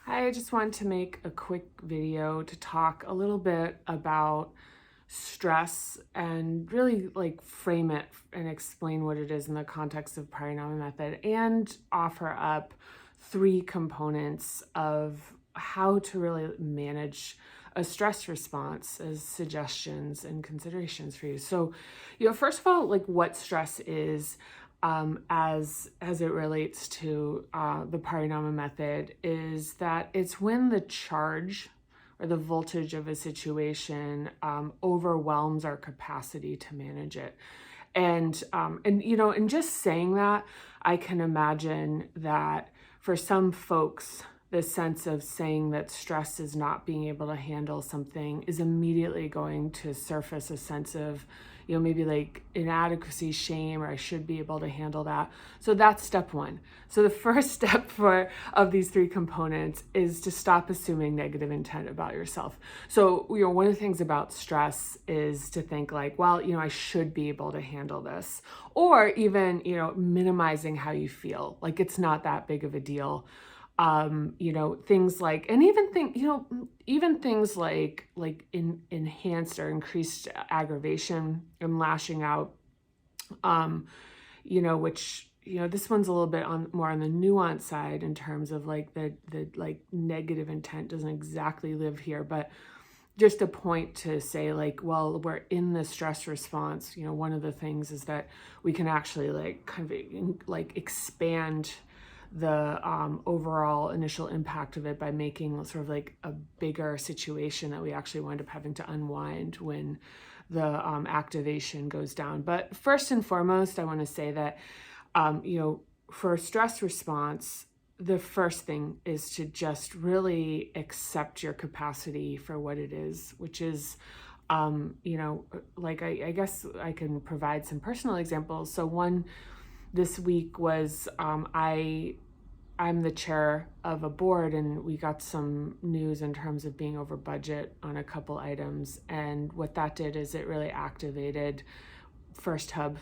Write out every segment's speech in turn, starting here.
Hi, I just wanted to make a quick video to talk a little bit about stress and really like frame it and explain what it is in the context of Parinama method and offer up three components of how to really manage a stress response as suggestions and considerations for you. So, first of all, like what stress is, as it relates to the Parinama method, is that it's when the charge or the voltage of a situation overwhelms our capacity to manage it. And just saying that, I can imagine that for some folks, the sense of saying that stress is not being able to handle something is immediately going to surface a sense of, maybe like inadequacy, shame, or I should be able to handle that. So that's step one. So the first step of these three components is to stop assuming negative intent about yourself. So, one of the things about stress is to think like, well, I should be able to handle this, or even, minimizing how you feel, like it's not that big of a deal. Things like, and even things like enhanced or increased aggravation and lashing out, which, this one's a little bit more on the nuance side in terms of like the like negative intent doesn't exactly live here, but just a point to say like, well, we're in the stress response. One of the things is that we can actually like kind of like expand the overall initial impact of it by making sort of like a bigger situation that we actually wind up having to unwind when the activation goes down. But first and foremost, I want to say that, for a stress response, the first thing is to just really accept your capacity for what it is, which is, like I guess I can provide some personal examples. So one this week was I'm the chair of a board, and we got some news in terms of being over budget on a couple items. And what that did is it really activated first hub,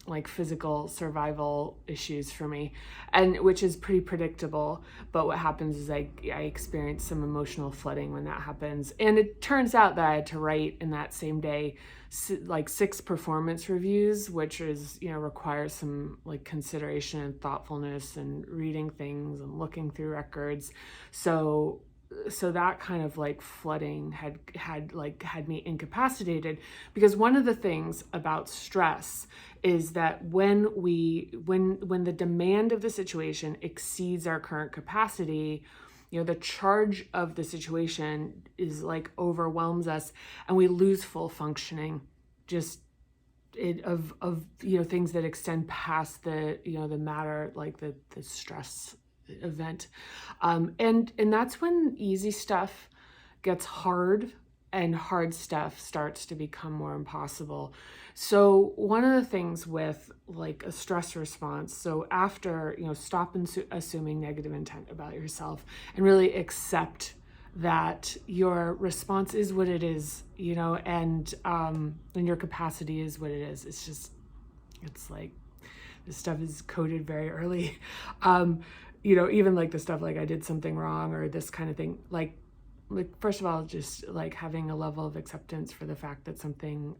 like physical survival issues for me, and which is pretty predictable. But what happens is I experience some emotional flooding when that happens. And it turns out that I had to write in that same day like 6 performance reviews, which is, requires some like consideration and thoughtfulness and reading things and looking through records. So that kind of like flooding had me incapacitated, because one of the things about stress is that when the demand of the situation exceeds our current capacity, the charge of the situation is like overwhelms us, and we lose full functioning, just of things that extend past the the matter, like the stress event. And that's when easy stuff gets hard and hard stuff starts to become more impossible. So one of the things with like a stress response, so after, stop assuming negative intent about yourself and really accept that your response is what it is, and your capacity is what it is. It's like this stuff is coded very early. Even like the stuff like I did something wrong or this kind of thing, like first of all, just like having a level of acceptance for the fact that something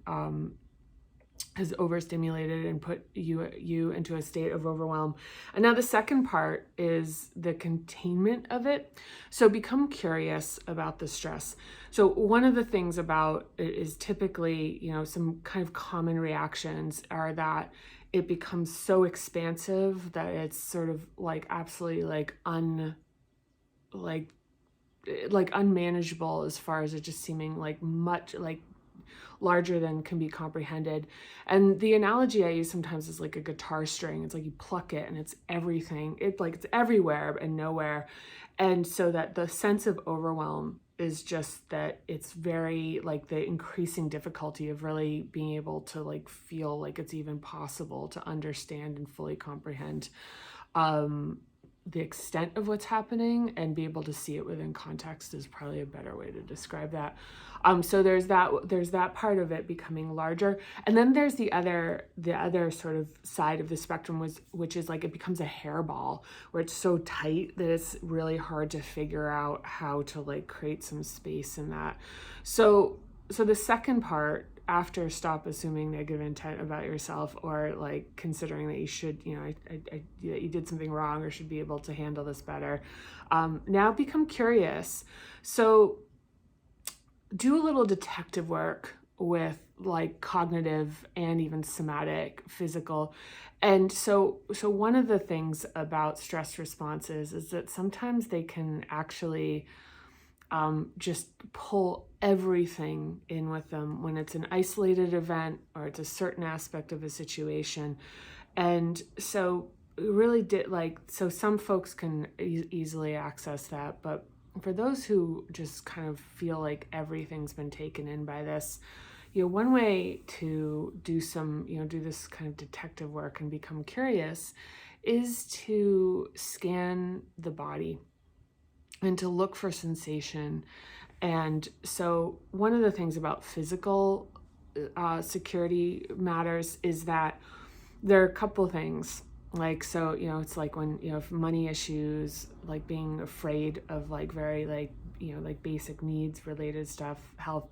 has overstimulated and put you into a state of overwhelm. And now the second part is the containment of it. So become curious about the stress. So one of the things about it is typically, some kind of common reactions are that it becomes so expansive that it's sort of like absolutely like unmanageable, as far as it just seeming like much like larger than can be comprehended. And the analogy I use sometimes is like a guitar string. It's like you pluck it and it's everything. It's everywhere and nowhere. And so that the sense of overwhelm is just that it's very like the increasing difficulty of really being able to like feel like it's even possible to understand and fully comprehend the extent of what's happening and be able to see it within context is probably a better way to describe that. So there's that part of it becoming larger, and then there's the other sort of side of the spectrum which is like it becomes a hairball where it's so tight that it's really hard to figure out how to like create some space in that. So the second part, after stop assuming negative intent about yourself or like considering that you should, that you did something wrong or should be able to handle this better, now become curious. So do a little detective work with like cognitive and even somatic, physical. And so one of the things about stress responses is that sometimes they can actually just pull everything in with them when it's an isolated event or it's a certain aspect of a situation. And so really so some folks can easily access that, but for those who just kind of feel like everything's been taken in by this, one way to do do this kind of detective work and become curious is to scan the body and to look for sensation. And so one of the things about physical security matters is that there are a couple things. Like, so, it's like when, if money issues, like being afraid of like very like, like basic needs related stuff, health,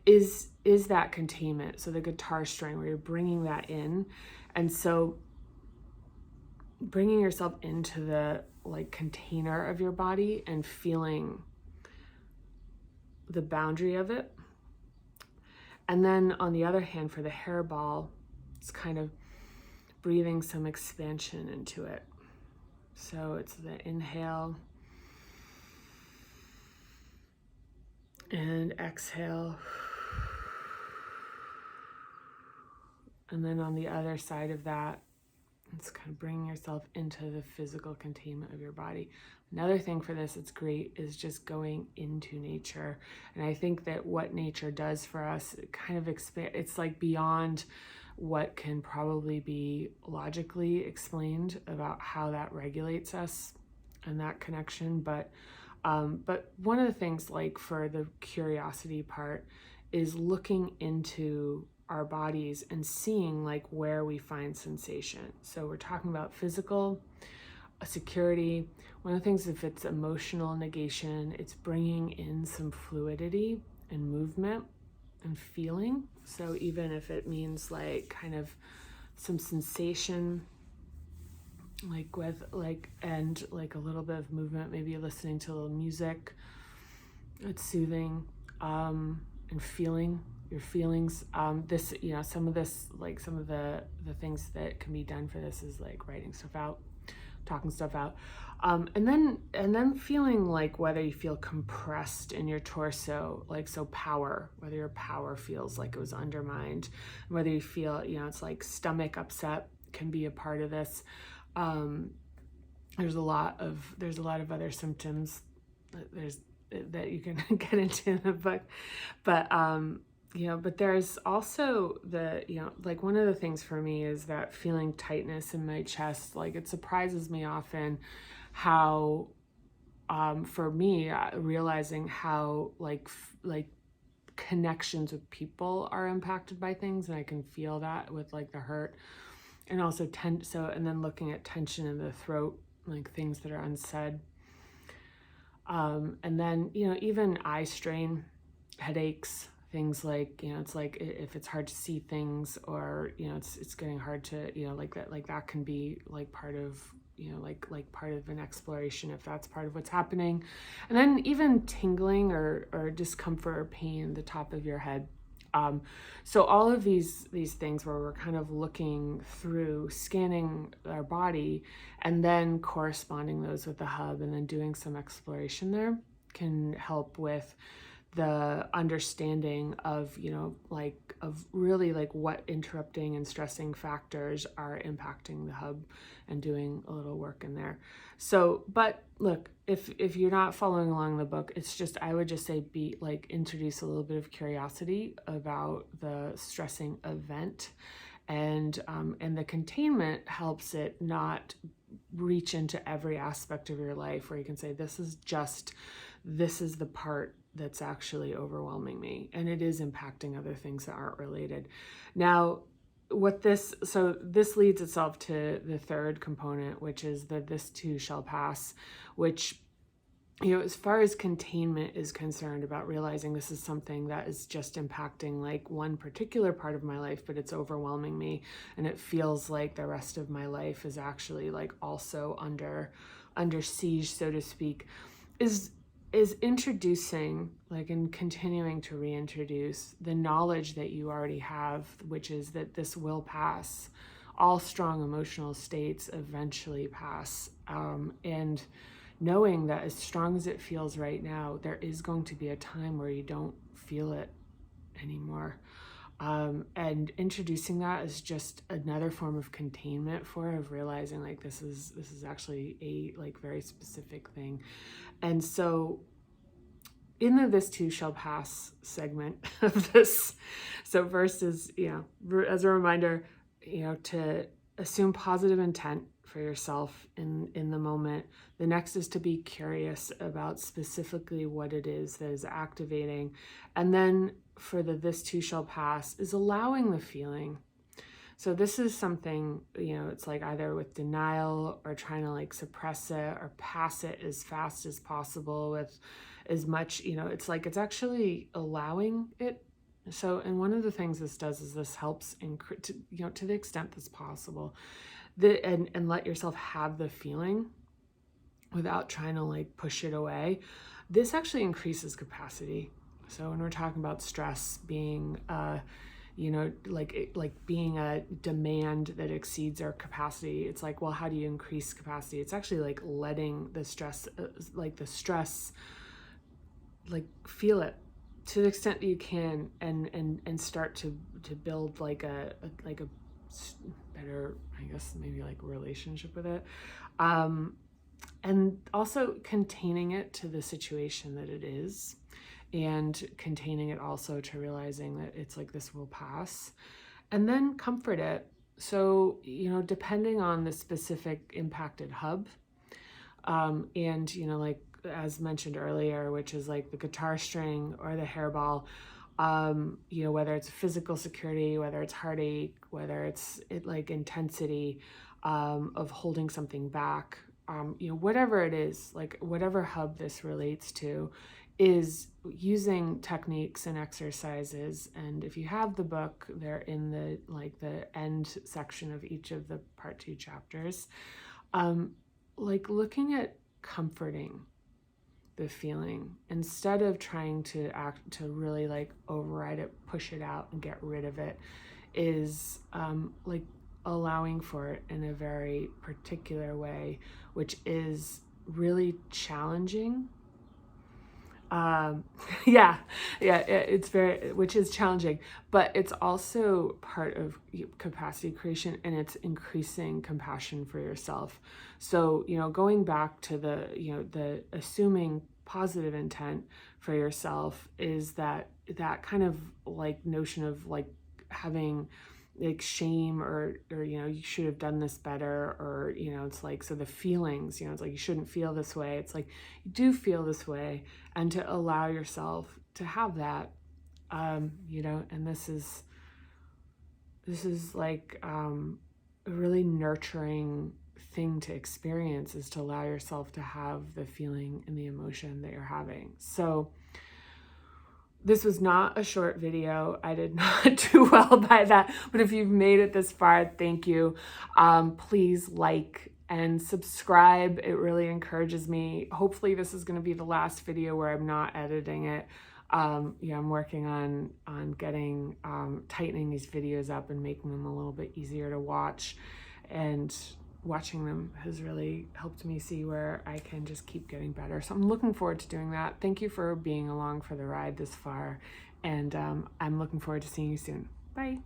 is that containment. So the guitar string where you're bringing that in. And so bringing yourself into the like container of your body and feeling the boundary of it. And then on the other hand, for the hairball, it's kind of breathing some expansion into it. So it's the inhale and exhale. And then on the other side of that, it's kind of bringing yourself into the physical containment of your body. Another thing for this, it's great, is just going into nature. And I think that what nature does for us, it kind of it's like beyond what can probably be logically explained about how that regulates us and that connection. But one of the things, like for the curiosity part, is looking into our bodies and seeing like where we find sensation. So we're talking about physical security. One of the things, if it's emotional negation, it's bringing in some fluidity and movement and feeling. So even if it means like kind of some sensation, like with like, and like a little bit of movement, maybe listening to a little music, it's soothing, and feeling your feelings. This, some of this, like some of the things that can be done for this is like writing stuff out, talking stuff out, and then feeling like whether you feel compressed in your torso, like so power, whether your power feels like it was undermined, whether you feel, it's like stomach upset can be a part of this. There's a lot of other symptoms that you can get into in the book, but but there's also like one of the things for me is that feeling tightness in my chest. Like it surprises me often how, for me, realizing how like connections with people are impacted by things, and I can feel that with like the hurt, and also and then looking at tension in the throat, like things that are unsaid. And then, even eye strain, headaches, things like, it's like if it's hard to see things, or, it's getting hard to, like that can be like part of, like part of an exploration, if that's part of what's happening. And then even tingling or discomfort or pain in the top of your head. So all of these things where we're kind of looking through, scanning our body, and then corresponding those with the hub, and then doing some exploration there can help with the understanding of, of really like what interrupting and stressing factors are impacting the hub, and doing a little work in there. So, but look, if you're not following along the book, it's just, I would just say introduce a little bit of curiosity about the stressing event, and the containment helps it not reach into every aspect of your life where you can say, this is the part that's actually overwhelming me, and it is impacting other things that aren't related. Now, this leads itself to the third component, which is that this too shall pass, which, as far as containment is concerned, about realizing this is something that is just impacting like one particular part of my life, but it's overwhelming me, and it feels like the rest of my life is actually like also under siege, so to speak, is introducing, like, and continuing to reintroduce the knowledge that you already have, which is that this will pass. All strong emotional states eventually pass, and knowing that as strong as it feels right now, there is going to be a time where you don't feel it anymore. And introducing that is just another form of containment of realizing like this is actually a like very specific thing. And so in the "this too shall pass" segment of this, so first is, as a reminder, to assume positive intent for yourself in the moment. The next is to be curious about specifically what it is that is activating. And then for the "this too shall pass" is allowing the feeling. So this is something, it's like either with denial or trying to like suppress it or pass it as fast as possible with as much, it's like it's actually allowing it. So, and one of the things this does is this helps to the extent that's possible, and let yourself have the feeling without trying to like push it away. This actually increases capacity. So when we're talking about stress being like being a demand that exceeds our capacity, it's like, well, how do you increase capacity? It's actually like letting the stress like feel it to the extent that you can, and start to build like a better, I guess, maybe like relationship with it, and also containing it to the situation that it is, and containing it also to realizing that it's like this will pass, and then comfort it. So, depending on the specific impacted hub, and, like, as mentioned earlier, which is like the guitar string or the hairball, whether it's physical security, whether it's heartache, whether it's like intensity, of holding something back, whatever it is, like whatever hub this relates to, is using techniques and exercises. And if you have the book, they're in the end section of each of the part 2 chapters, like looking at comforting the feeling instead of trying to really like override it, push it out, and get rid of it, is like allowing for it in a very particular way, which is really challenging. Which is challenging, but it's also part of capacity creation, and it's increasing compassion for yourself. So, going back to the assuming positive intent for yourself, is that kind of like notion of like having like shame or you should have done this better, or it's like, so the feelings, it's like you shouldn't feel this way, it's like you do feel this way, and to allow yourself to have that, and this is like a really nurturing thing to experience, is to allow yourself to have the feeling and the emotion that you're having. So this was not a short video. I did not do well by that, but if you've made it this far, thank you. Please like and subscribe. It really encourages me. Hopefully this is going to be the last video where I'm not editing it. I'm working on getting, tightening these videos up and making them a little bit easier to watch, and watching them has really helped me see where I can just keep getting better. So I'm looking forward to doing that. Thank you for being along for the ride this far, and I'm looking forward to seeing you soon. Bye.